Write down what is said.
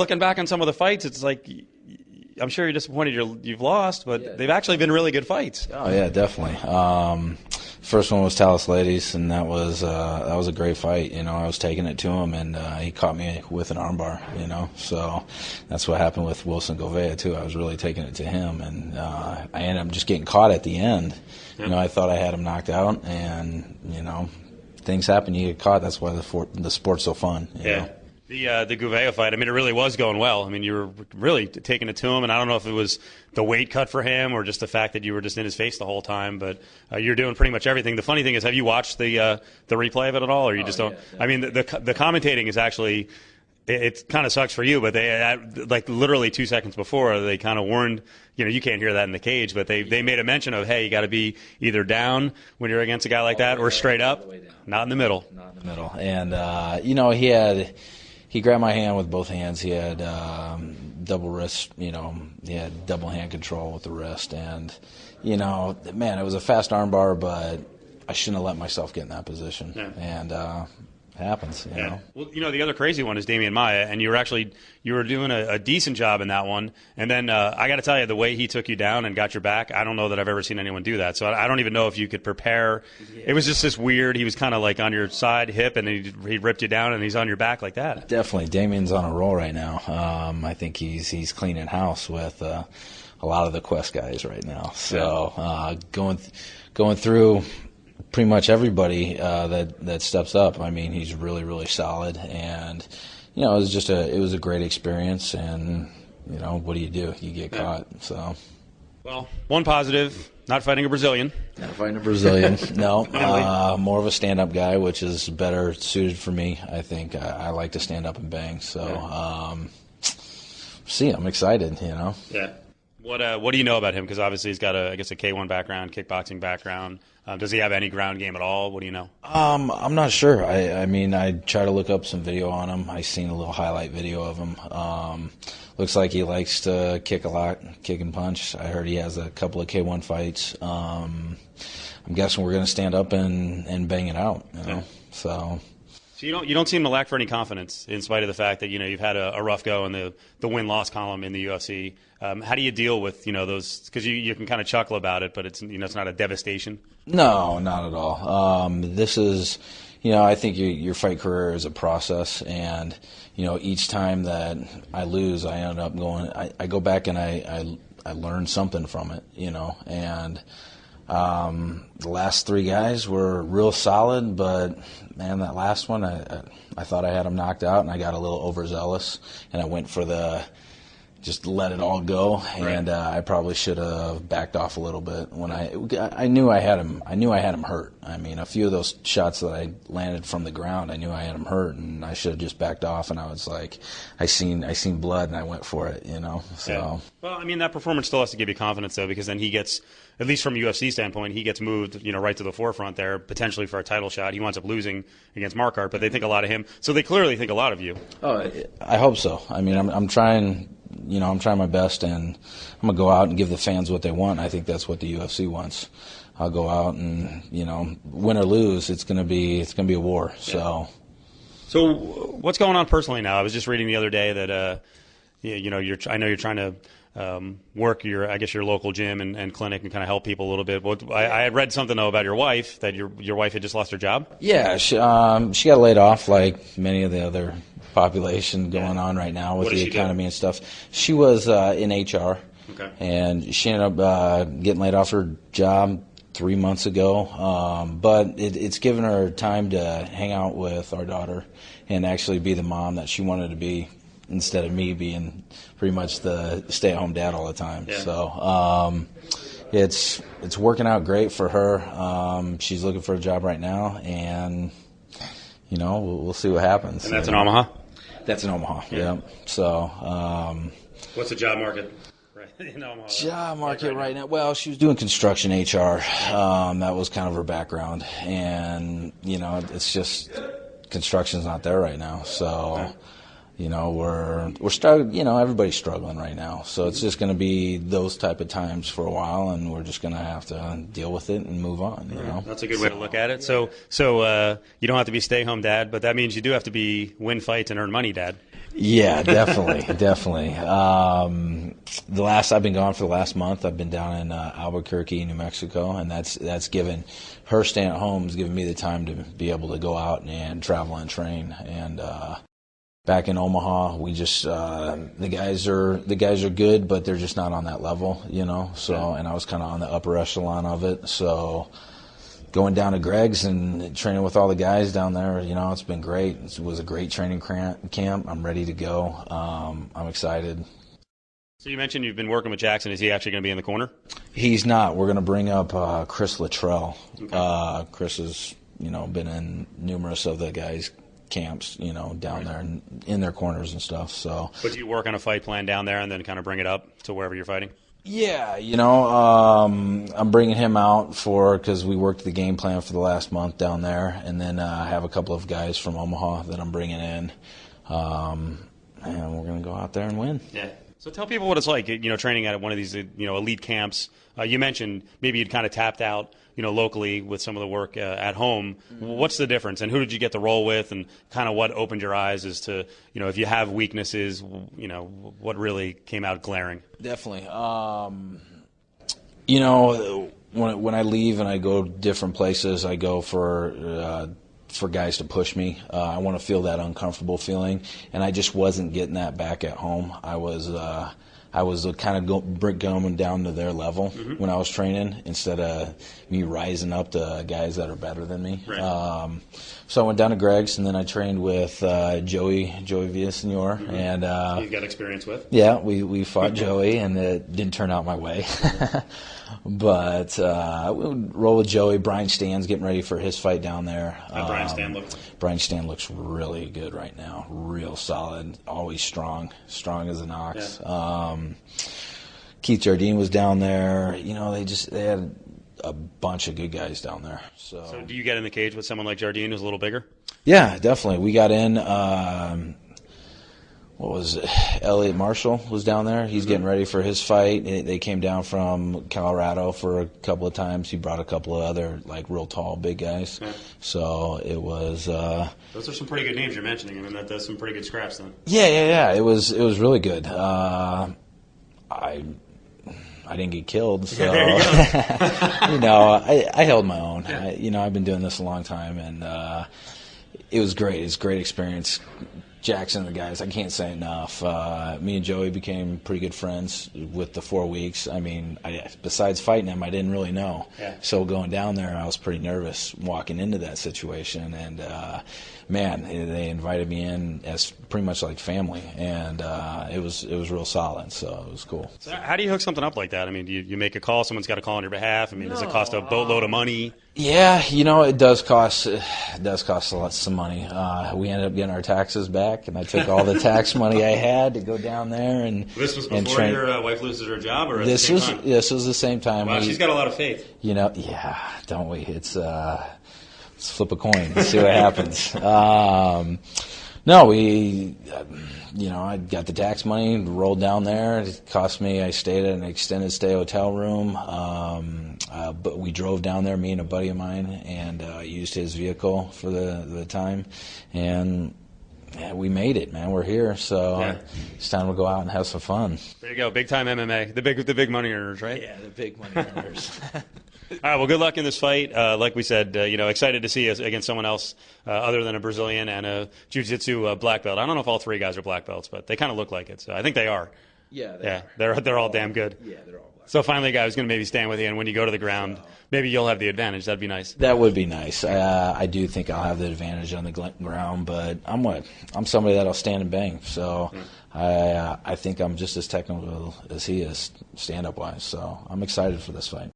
looking back on some of the fights, it's like I'm sure you're disappointed you've lost, but they've actually been really good fights. Oh yeah, definitely. First one was Talis Ladies, and that was a great fight. I was taking it to him, and he caught me with an armbar. So that's what happened with Wilson Govea too. I was really taking it to him, and I ended up just getting caught at the end. I thought I had him knocked out, and things happen. You get caught. That's why the sport's so fun. You know? The Gouveia fight, it really was going well. You were really taking it to him, and I don't know if it was the weight cut for him or just the fact that you were just in his face the whole time, but you're doing pretty much everything. The funny thing is, have you watched the replay of it at all, or you just don't? Yeah. The commentating is actually, it kind of sucks for you, but they, like literally 2 seconds before, they kind of warned, you can't hear that in the cage, but they made a mention of, hey, you got to be either down when you're against a guy like that or straight up, not in the middle. Not in the middle. And, he grabbed my hand with both hands. He had double wrist, he had double hand control with the wrist. And, man, it was a fast armbar, but I shouldn't have let myself get in that position. Yeah. And it happens, you know. Well, the other crazy one is Damian Maia, and you were doing a decent job in that one. And then I got to tell you, the way he took you down and got your back, I don't know that I've ever seen anyone do that. So I don't even know if you could prepare. Yeah. It was just this weird. He was kind of like on your side hip, and he ripped you down, and he's on your back like that. Definitely, Damian's on a roll right now. I think he's cleaning house with a lot of the Quest guys right now. So going through pretty much everybody that steps up. He's really, really solid, and it was a great experience. And what do? You get caught. So, well, one positive: not fighting a Brazilian. Not fighting a Brazilian. No, more of a stand-up guy, which is better suited for me. I think I like to stand up and bang. So, I'm excited. Yeah. What do you know about him? Because obviously he's got a K1 background, kickboxing background. Does he have any ground game at all? What do you know? I'm not sure. I try to look up some video on him. I seen a little highlight video of him. Looks like he likes to kick a lot, kick and punch. I heard he has a couple of K1 fights. I'm guessing we're going to stand up and bang it out. So you don't seem to lack for any confidence, in spite of the fact that you've had a rough go in the win-loss column in the UFC. How do you deal with those? Because you can kind of chuckle about it, but it's it's not a devastation. No, not at all. This is, I think your fight career is a process, and each time that I lose, I end up going. I go back and I learn something from it, and. The last three guys were real solid, but man, that last one, I thought I had him knocked out, and I got a little overzealous, and I went for just let it all go, and I probably should have backed off a little bit when I knew I had him. I knew I had him hurt. A few of those shots that I landed from the ground, I knew I had him hurt, and I should have just backed off. And I was like, I seen blood, and I went for it. So. Yeah. Well, that performance still has to give you confidence, though, because then he gets, at least from a UFC standpoint, he gets moved, right to the forefront there, potentially for a title shot. He winds up losing against Marquardt, but they think a lot of him. So they clearly think a lot of you. Oh, I hope so. I'm trying. I'm trying my best, and I'm going to go out and give the fans what they want. I think that's what the UFC wants. I'll go out and, win or lose, it's going to be a war. Yeah. So what's going on personally now? I was just reading the other day that, I know you're trying to work your local gym and clinic and kind of help people a little bit. I had read something, though, about your wife, that your wife had just lost her job. Yeah, she got laid off like many of the other population going on right now with the economy and stuff. She was in HR, and she ended up getting laid off her job 3 months ago. But it's given her time to hang out with our daughter and actually be the mom that she wanted to be, instead of me being pretty much the stay-at-home dad all the time. Yeah. So it's working out great for her. She's looking for a job right now, and we'll see what happens. And that's in Omaha? That's in Omaha, yeah. So what's the job market in Omaha? Job market right now? Well, she was doing construction HR. That was kind of her background, and it's just construction's not there right now. So we're struggling. Everybody's struggling right now. So it's just going to be those type of times for a while, and we're just going to have to deal with it and move on. That's a good way to look at it. So you don't have to be stay-home dad, but that means you do have to be win fights and earn money dad. Yeah, definitely, definitely. I've been gone for the last month. I've been down in Albuquerque, New Mexico, and that's given her staying at home has given me the time to be able to go out and travel and train. And back in Omaha, we just the guys are good, but they're just not on that level, you know. So, and I was kind of on the upper echelon of it, so. Going down to Greg's and training with all the guys down there, you know, it's been great. It was a great training camp. I'm ready to go. I'm excited. So you mentioned you've been working with Jackson. Is he actually going to be in the corner? He's not. We're going to bring up Chris Luttrell. Okay. Chris has, you know, been in numerous of the guys' camps, you know, down there and in their corners and stuff. So. But do you work on a fight plan down there and then kind of bring it up to wherever you're fighting? Yeah, you know, I'm bringing him out because we worked the game plan for the last month down there, and then I have a couple of guys from Omaha that I'm bringing in, and we're going to go out there and win. Yeah. So tell people what it's like, you know, training at one of these, you know, elite camps. You mentioned maybe you'd kind of tapped out, you know, locally with some of the work at home. Mm-hmm. What's the difference, and who did you get to roll with, and kind of what opened your eyes as to, you know, if you have weaknesses, you know, what really came out glaring? Definitely. You know, when I leave and I go different places, I go for guys to push me. I want to feel that uncomfortable feeling, and I just wasn't getting that back at home. I was kind of going down to their level when I was training instead of me rising up to guys that are better than me. Right. So I went down to Greg's, and then I trained with Joey Villasenor. And you got experience with? Yeah, we fought Joey, and it didn't turn out my way. But I would roll with Joey. Brian Stan's getting ready for his fight down there. How Brian Stan look? Brian Stan looks really good right now. Real solid. Always strong as an ox. Yeah. Keith Jardine was down there. You know, they had a bunch of good guys down there. So do you get in the cage with someone like Jardine who's a little bigger? Yeah, definitely. We got in. What was it? Elliot Marshall was down there. He's getting ready for his fight. They came down from Colorado for a couple of times. He brought a couple of other, like, real tall, big guys. Yeah. So it was... Those are some pretty good names you're mentioning. I mean, that's some pretty good scraps then. Yeah. It was really good. I didn't get killed, so... There you go. You know, I held my own. Yeah. I've been doing this a long time, and it was great. It's a great experience. Jackson and the guys, I can't say enough. Me and Joey became pretty good friends with the 4 weeks. I mean, besides fighting him, I didn't really know. Yeah. So going down there, I was pretty nervous walking into that situation. And, man, they invited me in as pretty much like family. And it was real solid, so it was cool. So how do you hook something up like that? I mean, do you make a call? Someone's got to call on your behalf? I mean, does it cost a boatload of money? Yeah, you know, it does cost some money. We ended up getting our taxes back, and I took all the tax money I had to go down there and This was before your wife loses her job, or this was the same time. Wow, she's got a lot of faith. You know, yeah, don't we? It's let's flip a coin and see what happens. No, I got the tax money, rolled down there. It cost me, I stayed at an extended stay hotel room. But we drove down there, me and a buddy of mine, and used his vehicle for the time. And yeah, we made it, man. We're here, so it's time to go out and have some fun. There you go, big time MMA, the big money earners, right? Yeah, the big money earners. All right, well, good luck in this fight. Like we said, excited to see us against someone else other than a Brazilian and a jiu-jitsu black belt. I don't know if all three guys are black belts, but they kind of look like it. So I think they are. Yeah, they're all damn good. Yeah, they're all black. So finally, a guy who's going to maybe stand with you, and when you go to the ground, maybe you'll have the advantage. That'd be nice. That would be nice. I do think I'll have the advantage on the ground, but I'm somebody that'll stand and bang. So I think I'm just as technical as he is stand-up wise. So I'm excited for this fight.